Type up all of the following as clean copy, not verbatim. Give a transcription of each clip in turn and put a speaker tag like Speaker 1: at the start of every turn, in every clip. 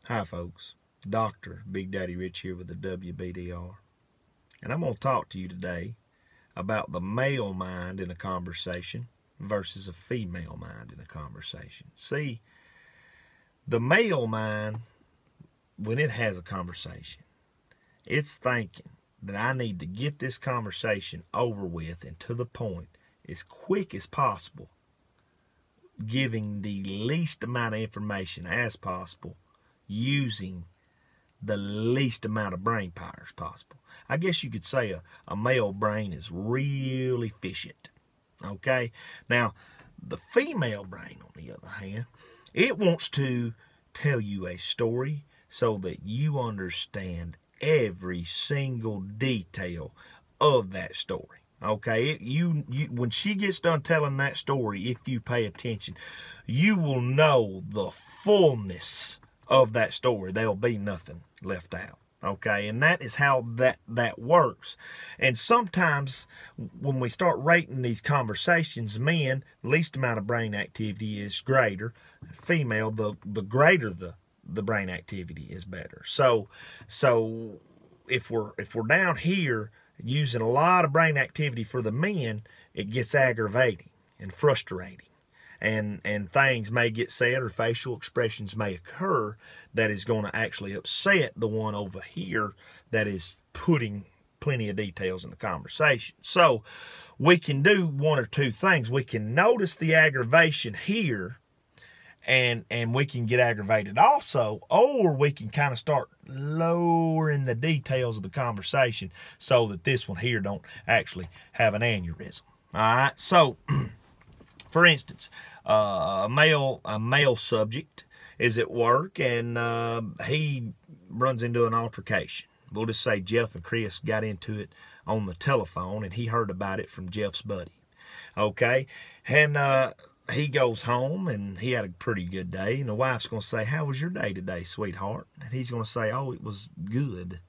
Speaker 1: Hi folks, Dr. Big Daddy Rich here with the WBDR, and I'm going to talk to you today about the male mind in a conversation versus a female mind in a conversation. See, the male mind, when it has a conversation, it's thinking that I need to get this conversation over with and to the point as quick as possible, giving the least amount of information as possible, using the least amount of brain power as possible. I guess you could say a male brain is real efficient. Okay? Now, the female brain, on the other hand, it wants to tell you a story so that you understand every single detail of that story. Okay, when she gets done telling that story, if you pay attention, you will know the fullness of that story. There'll be nothing left out. Okay, and that is how that works. And sometimes when we start rating these conversations, men, least amount of brain activity is greater. Female, the greater the brain activity is better. So if we're down here using a lot of brain activity for the men, it gets aggravating and frustrating. And things may get said or facial expressions may occur that is going to actually upset the one over here that is putting plenty of details in the conversation. So we can do one or two things. We can notice the aggravation here, and we can get aggravated also, or we can kind of start lowering the details of the conversation so that this one here don't actually have an aneurysm. All right, so for instance, a male subject is at work and he runs into an altercation. We'll just say Jeff and Chris got into it on the telephone, and he heard about it from Jeff's buddy. Okay, and he goes home and he had a pretty good day, and the wife's going to say, "How was your day today, sweetheart?" And he's going to say, "Oh, it was good."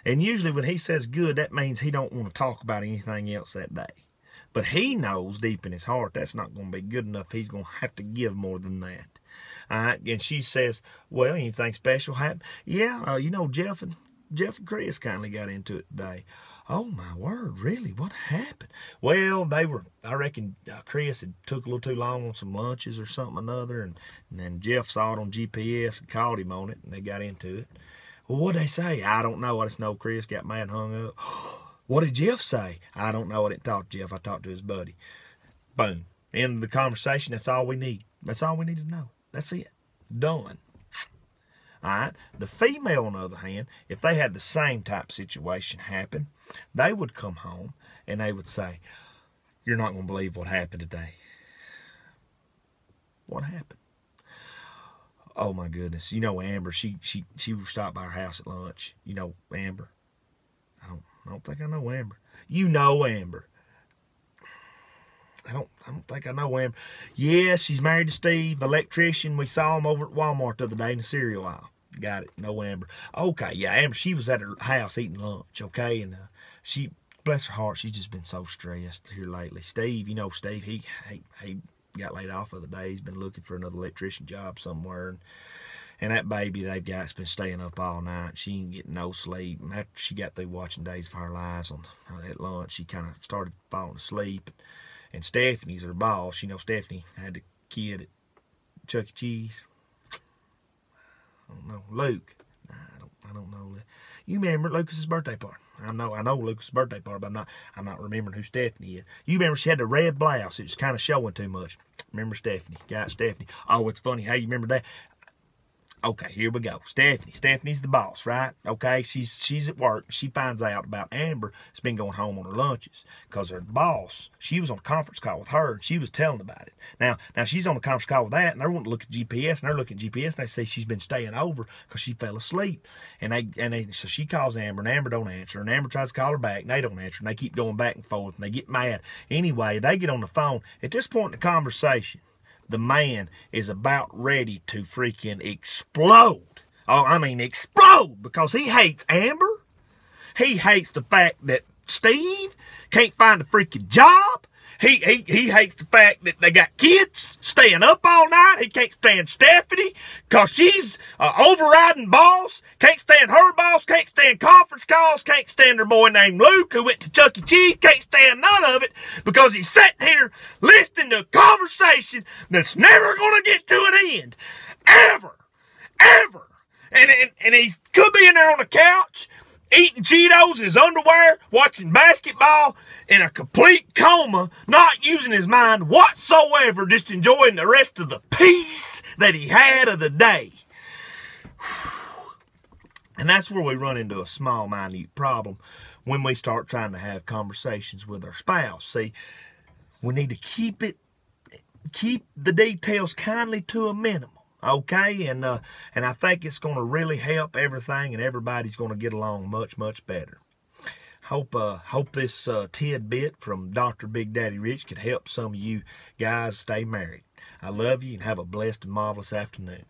Speaker 1: And usually when he says good, that means he don't want to talk about anything else that day. But he knows deep in his heart that's not going to be good enough. He's going to have to give more than that. And she says, "Well, anything special happened?" "Yeah, you know, Jeff and Chris kindly got into it today." "Oh, my word, really? What happened?" "Well, I reckon Chris had took a little too long on some lunches or something or another, and then Jeff saw it on GPS and called him on it, and they got into it." "Well, what'd they say?" "I don't know. I just know Chris got mad and hung up." "What did Jeff say?" "I don't know. I didn't talk to Jeff. I talked to his buddy." Boom. End of the conversation. That's all we need. That's all we need to know. That's it. Done. All right. The female, on the other hand, if they had the same type situation happen, they would come home and they would say, "You're not going to believe what happened today." "What happened?" "Oh my goodness. You know Amber, she stopped by our house at lunch. You know Amber?" I don't think I know Amber." "You know Amber." I don't think I know Amber." "Yes, she's married to Steve, electrician. We saw him over at Walmart the other day in the cereal aisle." "Got it. No Amber." "Okay, yeah, Amber, she was at her house eating lunch, okay, and she, bless her heart, she's just been so stressed here lately. Steve, you know Steve, he got laid off the other day. He's been looking for another electrician job somewhere, and that baby they've got's been staying up all night. She ain't getting no sleep. And after she got through watching Days of Our Lives at lunch, she kind of started falling asleep. And Stephanie's her boss. You know, Stephanie had the kid at Chuck E. Cheese. I don't know. Luke. I don't know. You remember Lucas's birthday party? I know Lucas's birthday party, but I'm not remembering who Stephanie is. You remember she had the red blouse. It was kind of showing too much. Remember Stephanie? Got Stephanie. Oh, it's funny. Hey, you remember that? Okay, here we go. Stephanie's the boss, right? Okay, she's at work. She finds out about Amber has been going home on her lunches because her boss, she was on a conference call with her, and she was telling about it. Now she's on a conference call with that, and they're wanting to look at GPS, and they're looking at GPS, and they say she's been staying over because she fell asleep. So she calls Amber, and Amber don't answer, and Amber tries to call her back, and they don't answer, and they keep going back and forth, and they get mad. Anyway, they get on the phone. At this point in the conversation, the man is about ready to freaking explode. Oh, I mean explode, because he hates Amber. He hates the fact that Steve can't find a freaking job. He hates the fact that they got kids staying up all night. He can't stand Stephanie because she's an overriding boss. Can't stand her boss. Can't stand conference calls. Can't stand her boy named Luke who went to Chuck E. Cheese. Can't stand none of it because he's sitting here listening to a conversation that's never going to get to an end. Ever. Ever. And he could be in there on the couch eating Cheetos in his underwear, watching basketball in a complete coma, not using his mind whatsoever, just enjoying the rest of the peace that he had of the day. And that's where we run into a small, minute problem when we start trying to have conversations with our spouse. See, we need to keep the details kindly to a minimum. Okay, and I think it's going to really help everything, and everybody's going to get along much, much better. Hope this tidbit from Dr. Big Daddy Rich could help some of you guys stay married. I love you, and have a blessed and marvelous afternoon.